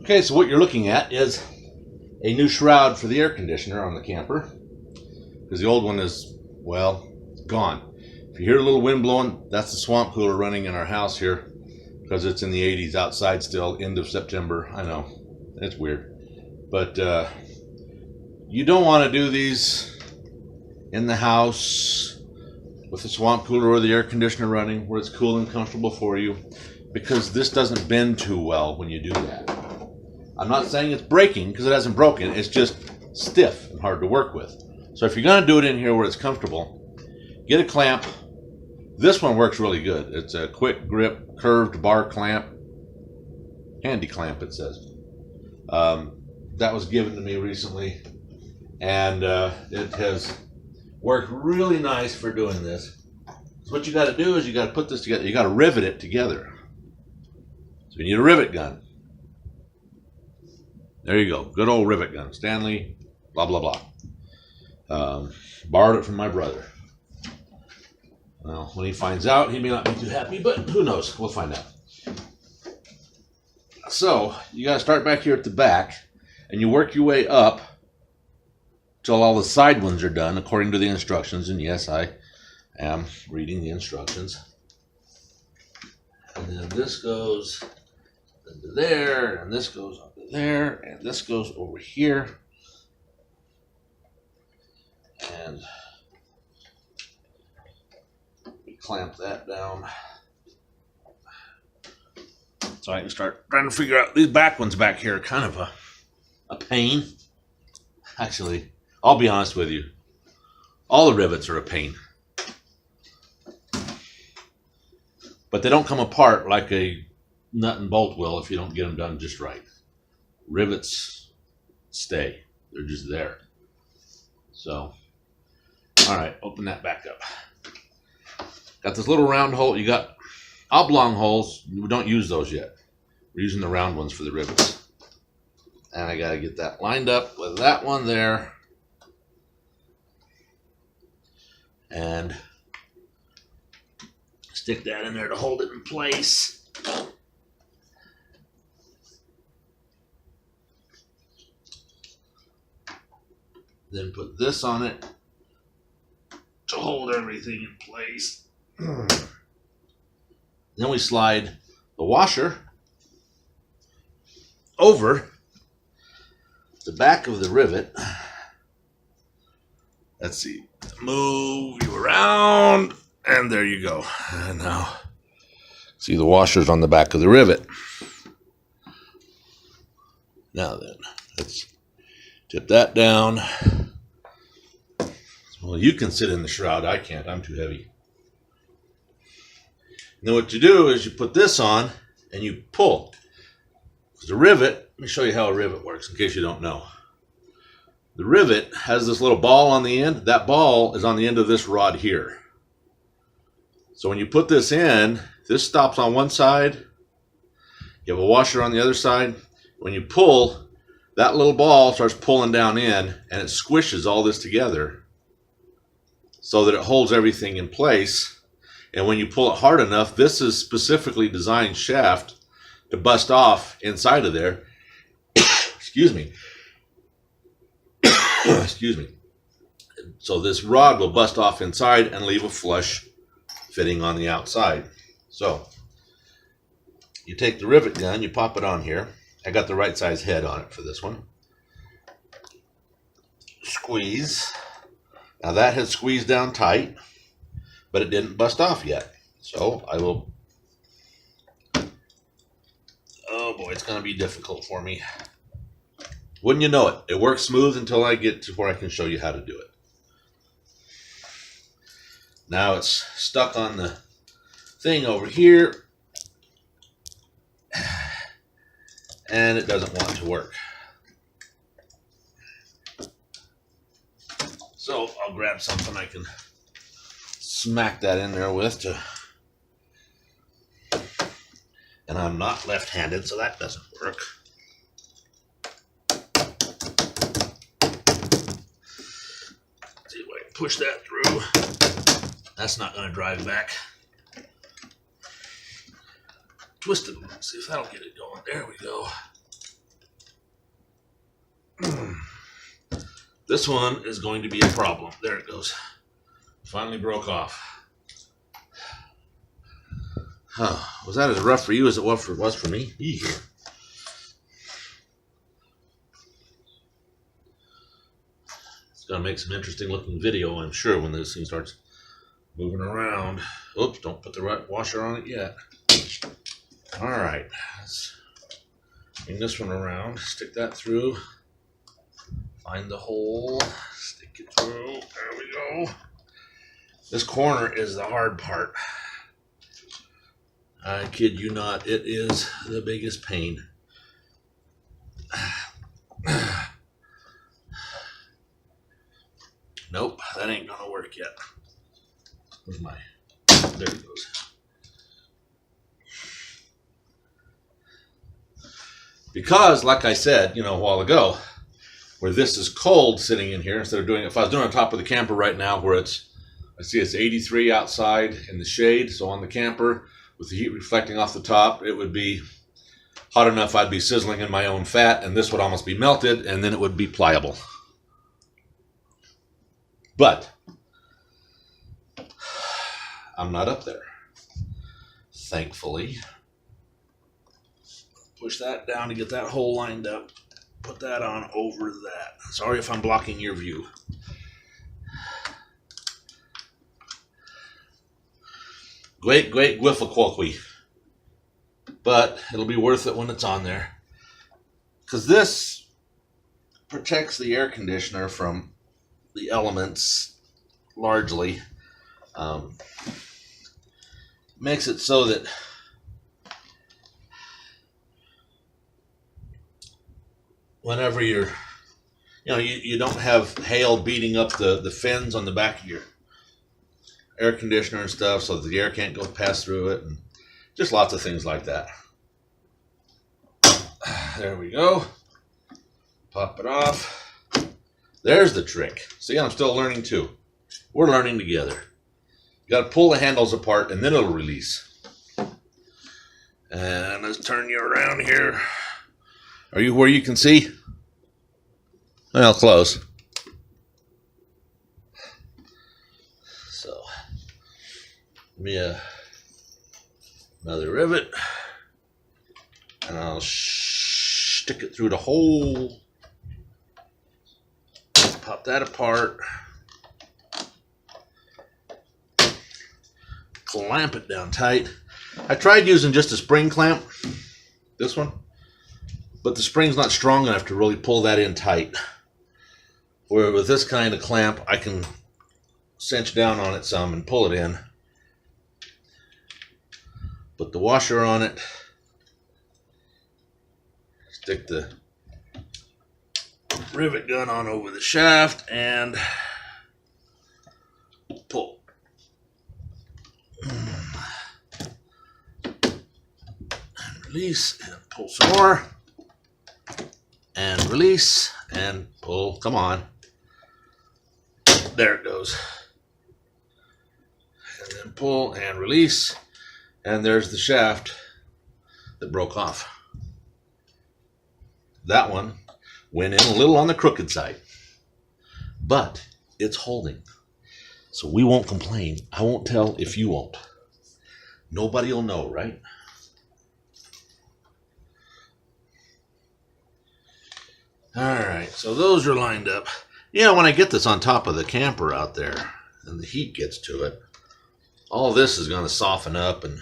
Okay, so what you're looking at is a new shroud for the air conditioner on the camper, because the old one is, well, gone. If you hear a little wind blowing, that's the swamp cooler running in our house here, because it's in the 80s outside still, end of September. I know, it's weird. But you don't want to do these in the house with the swamp cooler or the air conditioner running where it's cool and comfortable for you, because this doesn't bend too well when you do that. I'm not saying it's breaking, because it hasn't broken. It's just stiff and hard to work with. So if you're going to do it in here where it's comfortable, get a clamp. This one works really good. It's a quick grip curved bar clamp. Handy clamp, it says. That was given to me recently, and it has worked really nice for doing this. So what you got to do is you got to put this together. You got to rivet it together. So you need a rivet gun. There you go. Good old rivet gun. Stanley, blah, blah, blah. Borrowed it from my brother. Well, when he finds out, he may not be too happy, but who knows? We'll find out. So you got to start back here at the back, and you work your way up till all the side ones are done according to the instructions. And yes, I am reading the instructions. And then this goes into there, and this goes up there, and this goes over here, and we clamp that down so I can start trying to figure out these back ones back here are kind of a pain. Actually, I'll be honest with you, all the rivets are a pain, but they don't come apart like a nut and bolt will if you don't get them done just right. Rivets stay. They're just there. So, all right, open that back up. Got this little round hole. You got oblong holes. We don't use those yet. We're using the round ones for the rivets. And I got to get that lined up with that one there. And stick that in there to hold it in place. Then put this on it to hold everything in place. Then we slide the washer over the back of the rivet. Let's see. Move you around, and there you go. And now, see the washer's on the back of the rivet. Now then, let's tip that down. Well, you can sit in the shroud. I can't. I'm too heavy. And then what you do is you put this on and you pull. Because the rivet, let me show you how a rivet works in case you don't know. The rivet has this little ball on the end. That ball is on the end of this rod here. So when you put this in, this stops on one side. You have a washer on the other side. When you pull, that little ball starts pulling down in, and it squishes all this together so that it holds everything in place. And when you pull it hard enough, this is specifically designed shaft to bust off inside of there. Excuse me. Excuse me. So this rod will bust off inside and leave a flush fitting on the outside. So you take the rivet gun, you pop it on here. I got the right size head on it for this one. Squeeze. Now that has squeezed down tight, but it didn't bust off yet. So I will, oh boy, it's going to be difficult for me. Wouldn't you know it? It works smooth until I get to where I can show you how to do it. Now it's stuck on the thing over here, and it doesn't want to work. So I'll grab something I can smack that in there with to, and I'm not left-handed, so that doesn't work. See if I can push that through. That's not going to drive back. Twist it. See if that'll get it going. There we go. This one is going to be a problem. There it goes. Finally broke off. Huh. Was that as rough for you as it was for me? Eek. It's going to make some interesting looking video, I'm sure, when this thing starts moving around. Oops, don't put the right washer on it yet. All right. Let's bring this one around. Stick that through. Find the hole. Stick it through. There we go. This corner is the hard part. I kid you not, it is the biggest pain. Nope, that ain't gonna work yet. Where's my... There it goes. Because, like I said, a while ago, where this is cold sitting in here, instead of doing it, if I was doing it on top of the camper right now where I see it's 83 outside in the shade, so on the camper, with the heat reflecting off the top, it would be hot enough I'd be sizzling in my own fat, and this would almost be melted, and then it would be pliable. But I'm not up there, thankfully. Push that down to get that hole lined up. Put that on over that. Sorry if I'm blocking your view. Great Gwiffaquilqui. But it'll be worth it when it's on there. Because this protects the air conditioner from the elements largely. Makes it so that whenever you don't have hail beating up the fins on the back of your air conditioner and stuff, so that the air can't go pass through it, and just lots of things like that. There we go. Pop it off. There's the trick. See, I'm still learning too. We're learning together. You got to pull the handles apart and then it'll release. And let's turn you around here. Are you where you can see? Well, close. So, give me another rivet. And I'll stick it through the hole. Pop that apart. Clamp it down tight. I tried using just a spring clamp, this one, but the spring's not strong enough to really pull that in tight. Where with this kind of clamp, I can cinch down on it some and pull it in. Put the washer on it. Stick the rivet gun on over the shaft and pull. And release and pull some more. And release and pull. Come on. There it goes. And then pull and release. And there's the shaft that broke off. That one went in a little on the crooked side, but it's holding. So we won't complain. I won't tell if you won't. Nobody will know, right? All right, so those are lined up. When I get this on top of the camper out there and the heat gets to it, all this is going to soften up and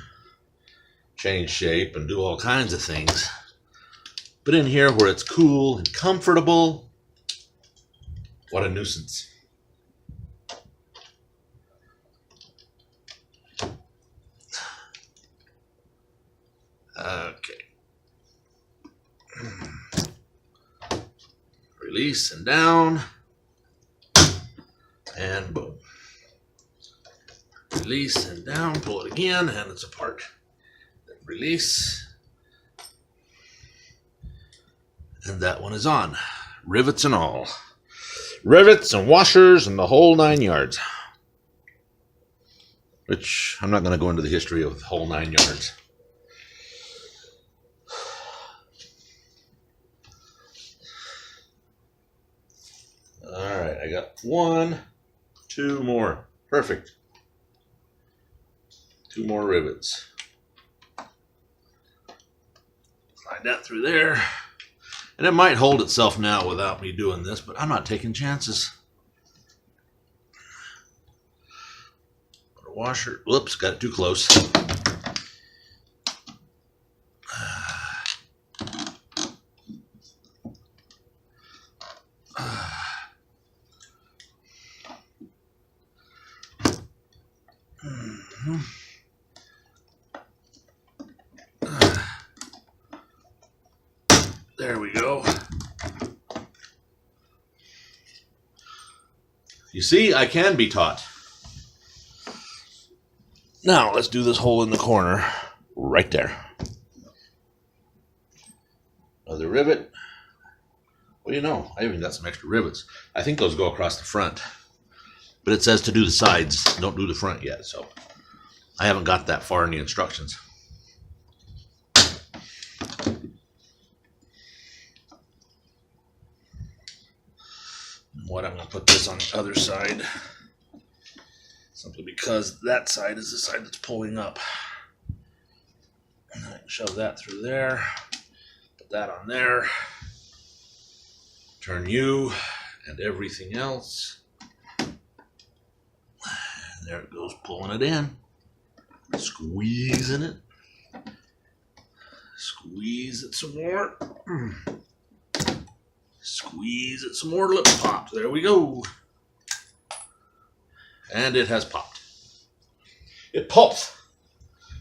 change shape and do all kinds of things. But in here where it's cool and comfortable, what a nuisance. Okay. Release and down. And boom. Release and down, pull it again, and it's apart. Then release. And that one is on. Rivets and all. Rivets and washers and the whole 9 yards. Which, I'm not going to go into the history of the whole 9 yards. I got 1, 2 more. Perfect. 2 more rivets. Slide that through there. And it might hold itself now without me doing this, but I'm not taking chances. Put a washer. Whoops, got it too close. There we go. You see, I can be taught. Now, let's do this hole in the corner right there. Another rivet. Well, you know, I even got some extra rivets. I think those go across the front. But it says to do the sides, don't do the front yet, so I haven't got that far in the instructions. What I'm going to put this on the other side, simply because that side is the side that's pulling up. And I can shove that through there, put that on there, turn you and everything else. And there it goes, pulling it in, squeezing it, squeeze it some more. Squeeze it some more, let it pop. There we go. And it has popped. It pulps.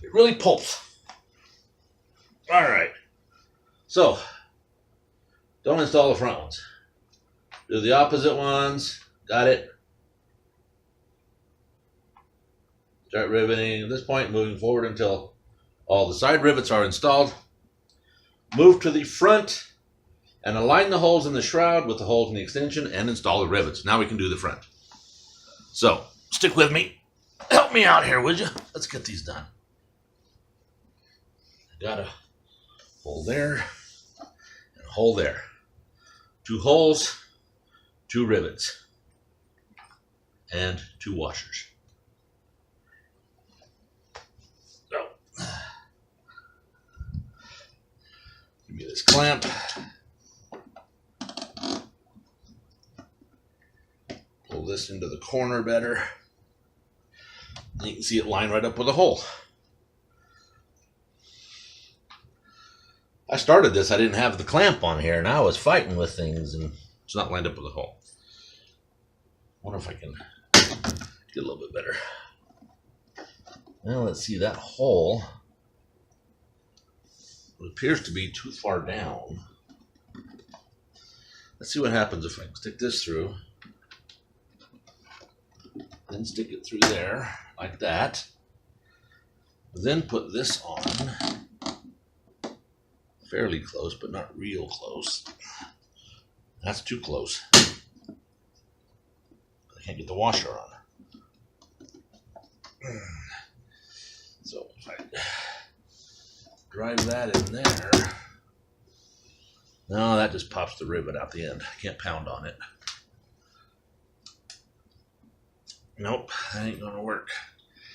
It really pulps. All right. So, don't install the front ones. Do the opposite ones. Got it. Start riveting. At this point, moving forward until all the side rivets are installed. Move to the front and align the holes in the shroud with the holes in the extension and install the rivets. Now we can do the front. So, stick with me. Help me out here, would you? Let's get these done. Got a hole there and a hole there. 2 holes, 2 rivets, and 2 washers. So, give me this clamp. Pull this into the corner better. And you can see it line right up with the hole. I started this, I didn't have the clamp on here, and I was fighting with things, and it's not lined up with the hole. I wonder if I can get a little bit better. Well, let's see, that hole, it appears to be too far down. Let's see what happens if I can stick this through. Then stick it through there, like that. Then put this on. Fairly close, but not real close. That's too close. I can't get the washer on. So if I drive that in there, no, that just pops the rivet out the end. I can't pound on it. Nope, that ain't gonna work.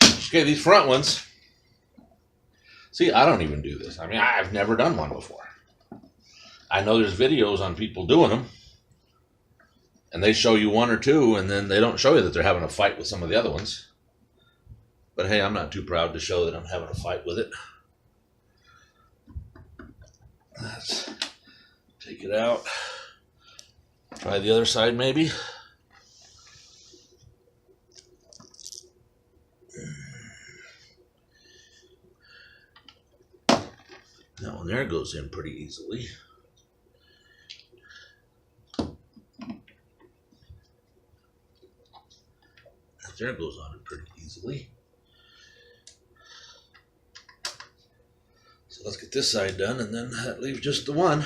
Okay, these front ones. See, I don't even do this. I mean, I've never done one before. I know there's videos on people doing them, and they show you 1 or 2, and then they don't show you that they're having a fight with some of the other ones. But hey, I'm not too proud to show that I'm having a fight with it. Let's take it out. Try the other side, maybe. That one there goes in pretty easily. That there goes on it pretty easily. So let's get this side done, and then that leaves just the one.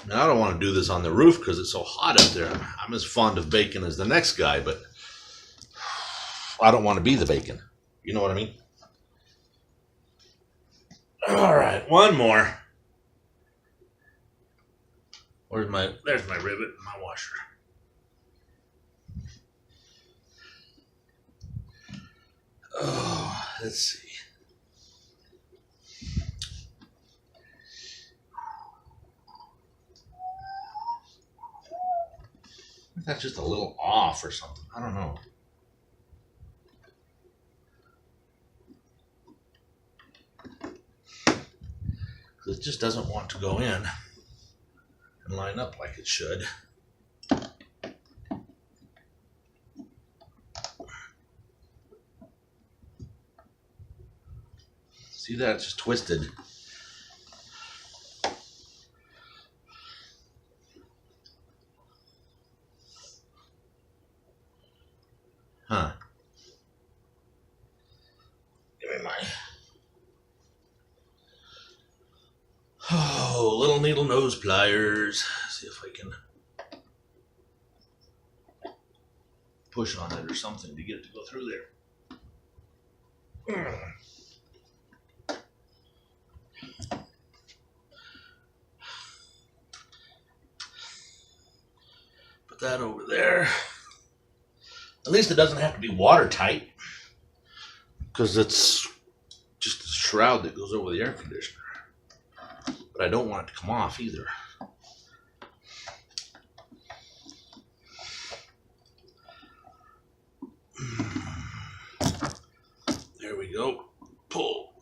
Now, I don't want to do this on the roof because it's so hot up there. I'm as fond of bacon as the next guy, but I don't want to be the bacon. You know what I mean? All right, one more. There's my rivet, my washer. Oh, let's see. That's just a little off or something. I don't know. It just doesn't want to go in and line up like it should. See that? It's just twisted. Huh. Give me my... Oh, little needle nose pliers. See if I can push on it or something to get it to go through there. Put that over there. At least it doesn't have to be watertight, because it's just a shroud that goes over the air conditioner. But I don't want it to come off either. There we go. Pull.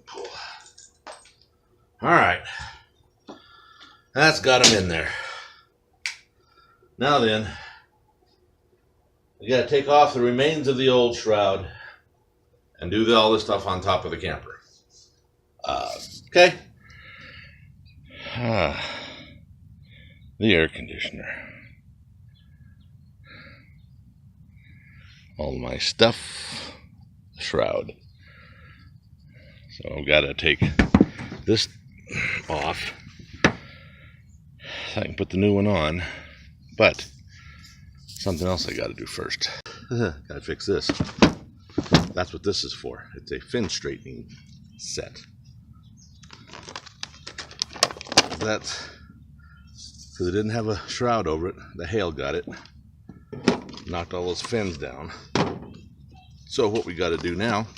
Pull. All right. That's got them in there. Now then, we got to take off the remains of the old shroud and do all this stuff on top of the camper. Okay. The air conditioner. All my stuff. Shroud. So I've got to take this off so I can put the new one on. But something else I got to do first. Got to fix this. That's what this is for. It's a fin straightening set. That's because it didn't have a shroud over it. The hail got it. Knocked all those fins down. So what we got to do now,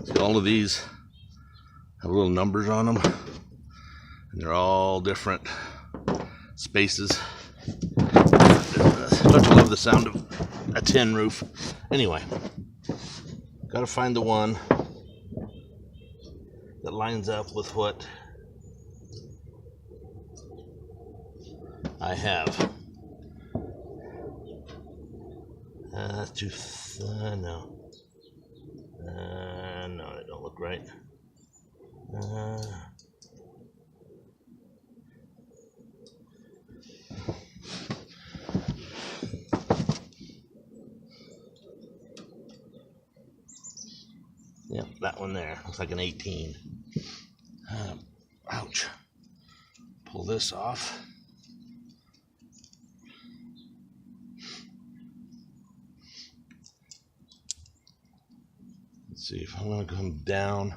see, all of these have little numbers on them. And they're all different spaces. Don't you love the sound of a tin roof? Anyway, gotta find the one that lines up with what I have. That's too no. No, that don't look right. Yep, that one there. Looks like an 18. Ouch. Pull this off. Let's see if I'm going to come down.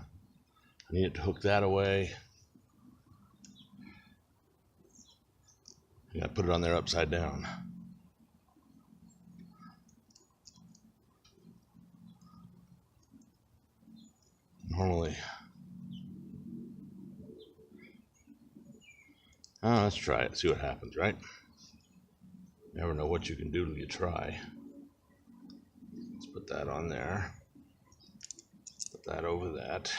I need it to hook that away. I got to put it on there upside down. Normally. Let's try it, see what happens, right? Never know what you can do till you try. Let's put that on there. Put that over that.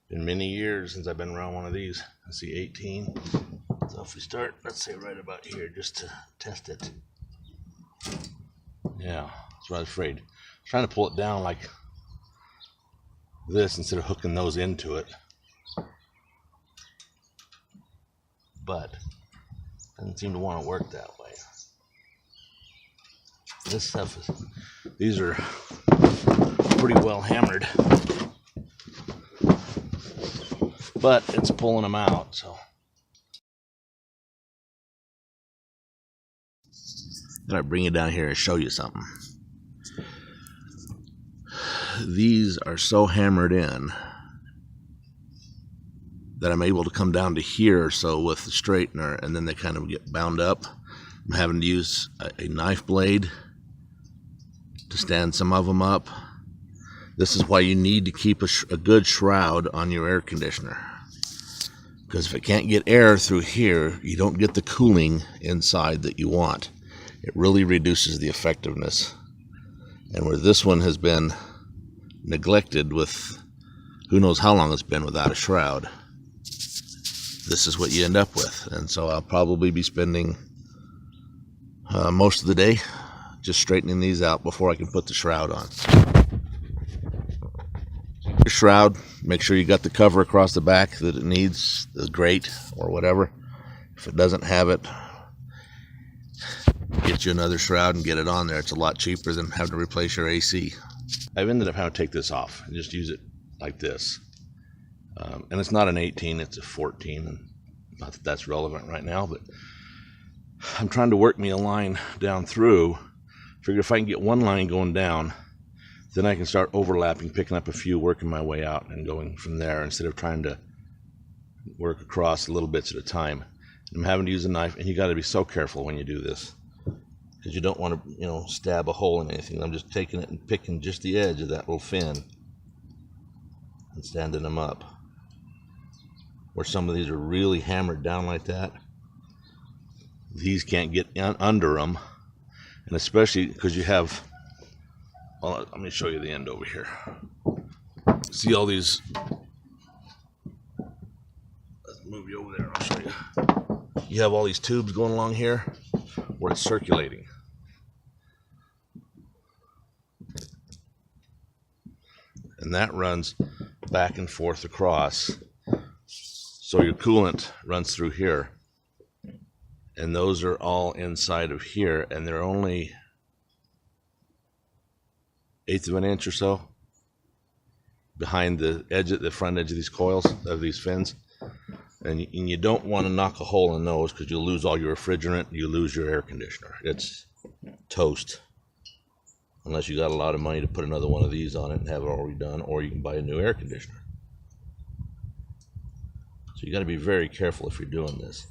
Been many years since I've been around one of these. I see 18. So if we start, let's say right about here, just to test it. Yeah, that's what I was afraid. I was trying to pull it down like this instead of hooking those into it. but doesn't seem to want to work that way. This stuff is, these are pretty well hammered, but it's pulling them out, so. Then I bring you down here and show you something. These are so hammered in that I'm able to come down to here or so with the straightener, and then they kind of get bound up. I'm having to use a knife blade to stand some of them up. This is why you need to keep a good shroud on your air conditioner, because if it can't get air through here, you don't get the cooling inside that you want. It really reduces the effectiveness. And where this one has been neglected with who knows how long it's been without a shroud, this is what you end up with. And so I'll probably be spending most of the day just straightening these out before I can put the shroud on. Your shroud, make sure you got the cover across the back that it needs, the grate or whatever. If it doesn't have it, get you another shroud and get it on there. It's a lot cheaper than having to replace your AC. I've ended up having to take this off and just use it like this. And it's not an 18, it's a 14. And not that that's relevant right now, but I'm trying to work me a line down through. Figure if I can get one line going down, then I can start overlapping, picking up a few, working my way out and going from there instead of trying to work across little bits at a time. I'm having to use a knife, and you got to be so careful when you do this, because you don't want to, stab a hole in anything. I'm just taking it and picking just the edge of that little fin and standing them up. Where some of these are really hammered down like that, these can't get under them, and especially because you have, well, let me show you the end over here. See all these, let's move you over there, I'll show you. You have all these tubes going along here where it's circulating. And that runs back and forth across. So your coolant runs through here. And those are all inside of here, and they're only 1/8 of an inch or so behind the edge, the front edge of these coils, of these fins. And you don't want to knock a hole in those, because you'll lose all your refrigerant, you lose your air conditioner. It's toast. Unless you got a lot of money to put another one of these on it and have it already done, or you can buy a new air conditioner. So you got to be very careful if you're doing this.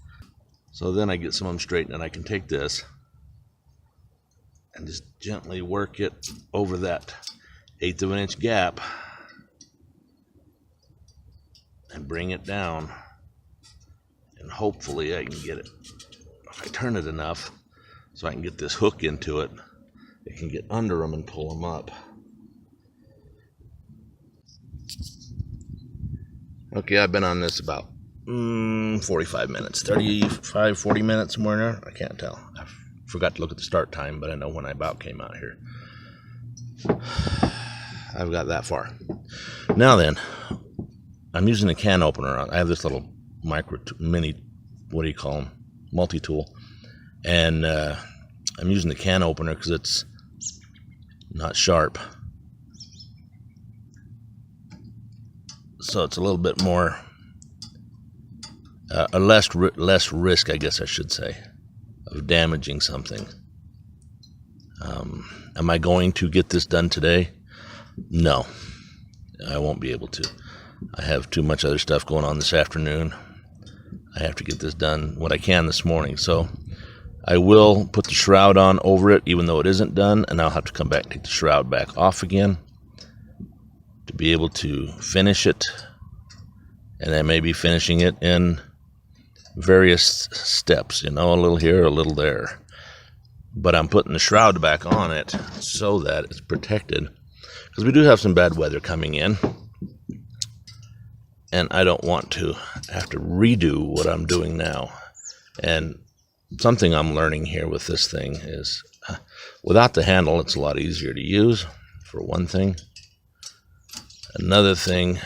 So then I get some of them straightened, and I can take this and just gently work it over that 1/8 of an inch gap and bring it down, and hopefully I can get it, if I turn it enough so I can get this hook into it, it can get under them and pull them up. Okay, I've been on this about 45 minutes, 35, 40 minutes, somewhere in there. I can't tell. I forgot to look at the start time, but I know when I about came out here. I've got that far. Now then, I'm using a can opener. I have this little mini, what do you call them, multi-tool. And I'm using the can opener because it's not sharp. So it's a little bit more, less risk, I guess I should say, of damaging something. Am I going to get this done today? No, I won't be able to. I have too much other stuff going on this afternoon. I have to get this done what I can this morning. So I will put the shroud on over it, even though it isn't done, and I'll have to come back and take the shroud back off again to be able to finish it. And I may be finishing it in various steps, a little here, a little there. But I'm putting the shroud back on it so that it's protected, because we do have some bad weather coming in, and I don't want to have to redo what I'm doing now. And something I'm learning here with this thing is, without the handle, it's a lot easier to use, for one thing. Another thing,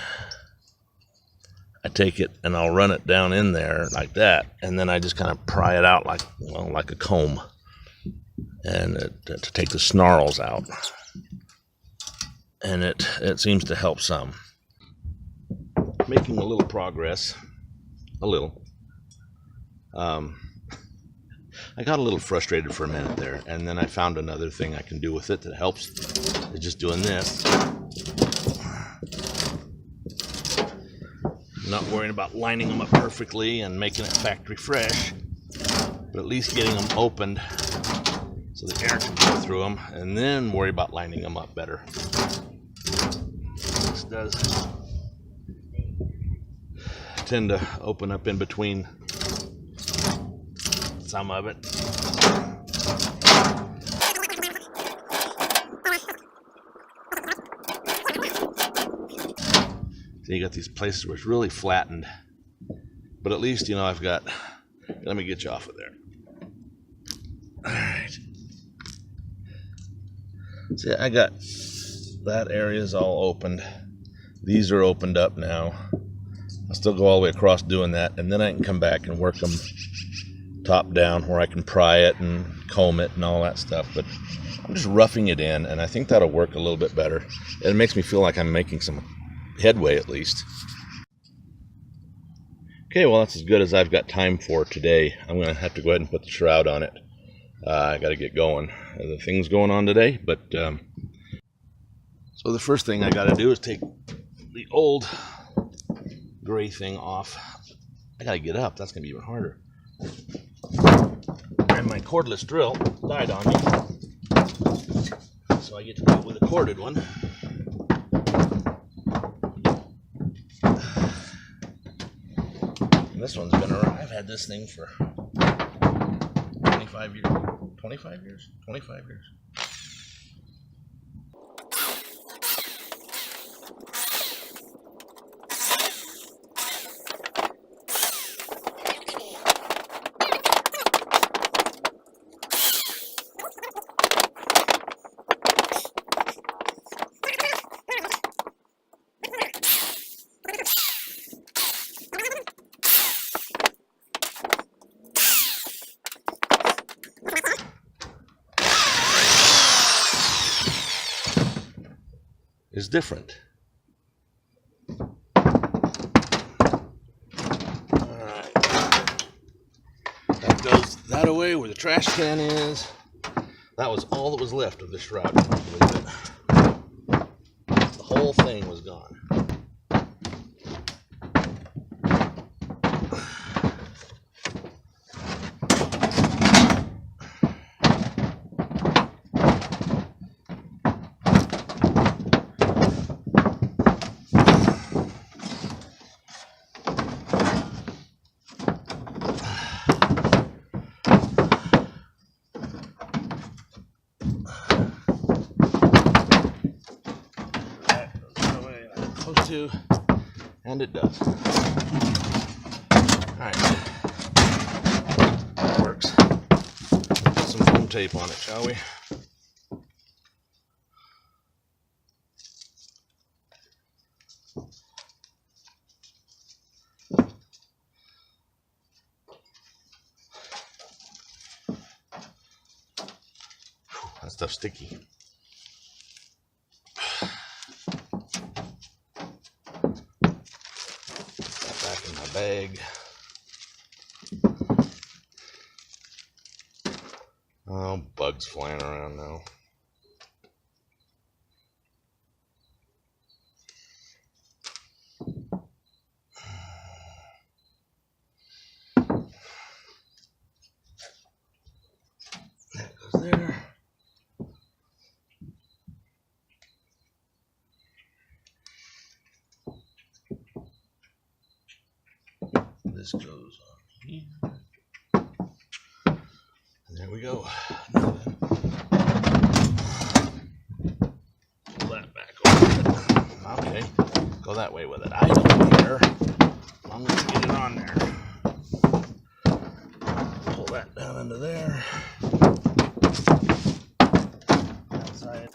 I take it and I'll run it down in there like that, and then I just kind of pry it out like, well, like a comb, and to take the snarls out. And it seems to help some. Making a little progress, a little. I got a little frustrated for a minute there, and then I found another thing I can do with it that helps. It's just doing this. Not worrying about lining them up perfectly and making it factory fresh, but at least getting them opened so the air can go through them, and then worry about lining them up better. This does tend to open up in between some of it. So you got these places where it's really flattened, but at least, you know, I've got, let me get you off of there. All right. See, I got that area's all opened. These are opened up now. I'll still go all the way across doing that, and then I can come back and work them top down where I can pry it and comb it and all that stuff. But I'm just roughing it in, and I think that'll work a little bit better. It makes me feel like I'm making some headway at least. Okay, well, that's as good as I've got time for today. I'm going to have to go ahead and put the shroud on it. I got to get going. Other things going on today, but so the first thing I got to do is take the old gray thing off. I got to get up. That's going to be even harder. And my cordless drill died on me, so I get to go with a corded one. And this one's been around. I've had this thing for 25 years. 25 years? 25 years. Is different. Alright. That goes that away where the trash can is. That was all that was left of the shroud. The whole thing was gone. To, and it does. Alright, that works. Put some foam tape on it, shall we? That stuff's sticky. Bag. Oh, bugs flying around now. That goes there. This goes on here. And there we go. Now then, pull that back over. Okay, go that way with it. I don't care. I'm going to get it on there. Pull that down into there. Outside.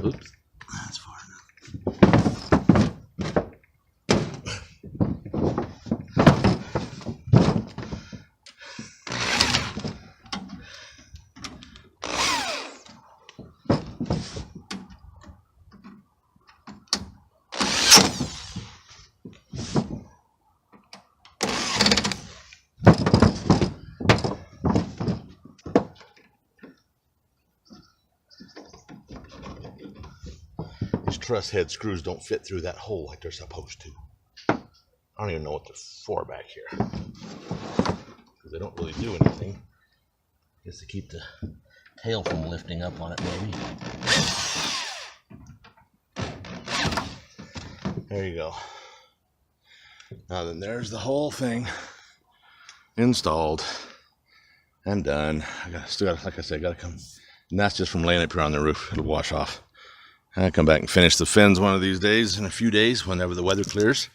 Oops, that's far enough. These truss head screws don't fit through that hole like they're supposed to. I don't even know what they're for back here. They don't really do anything. Just to keep the tail from lifting up on it, maybe. There you go. Now then, there's the whole thing installed and done. Still got, like I said, gotta come. And that's just from laying it here on the roof. It'll wash off. I'll come back and finish the fins one of these days, in a few days, whenever the weather clears.